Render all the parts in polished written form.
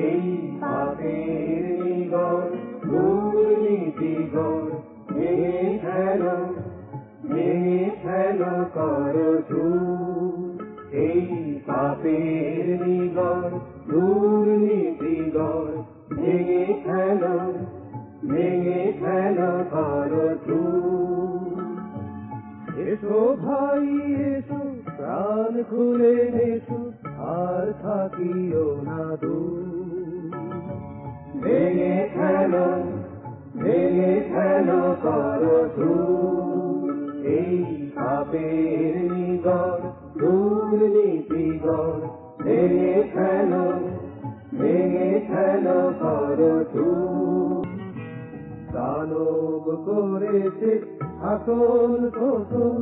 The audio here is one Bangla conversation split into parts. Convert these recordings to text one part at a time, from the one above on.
এই পাপের নিগড় দুর্নীতিগড় ভেঙে ফেলো করো দূর। এই পাপের নিগড় দুর্নীতিগড় ভেঙে ফেলো করো দূর। এসো ভাই এসো প্রাণ খুলে এসো আর থাকিও না দূর। ভেঙে ফেলো করো দূর। এই পাপের নিগড় দুর্নীতিগড় ভেঙে ফেলো করো দূর। দানব করেছে শাসন শোষণ,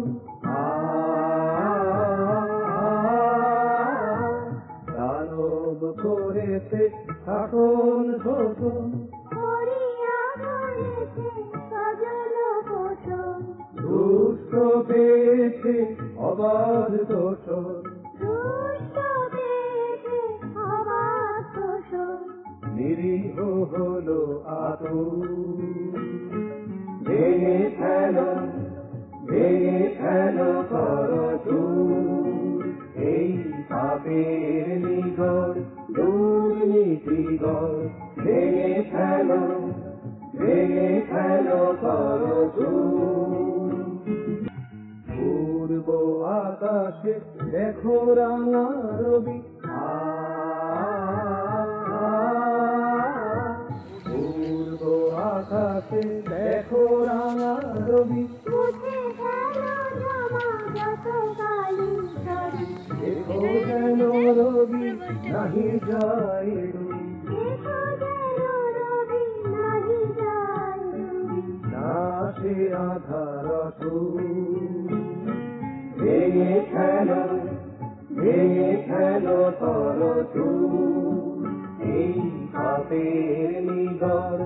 দানব করেছে শাসন শোষণ, দুষ্ট পেয়েছে অবাধ তোষণ, নিরীহ হলো আতুর। ভেঙে ফেলো করো দূর। এই পাপের নিগড় দুর্নীতিগড় ভেঙে ফেলো করো দূর। পূর্ব আকাশে দেখো রাঙা রবি, পূর্ব আকাশে দেখো রাঙা রবি, দেখো যেন রবি নাহি যায় ডুবি, না সে আধার সুর। ভেঙে ফেলো করো দূর। এই পাপের নিগড়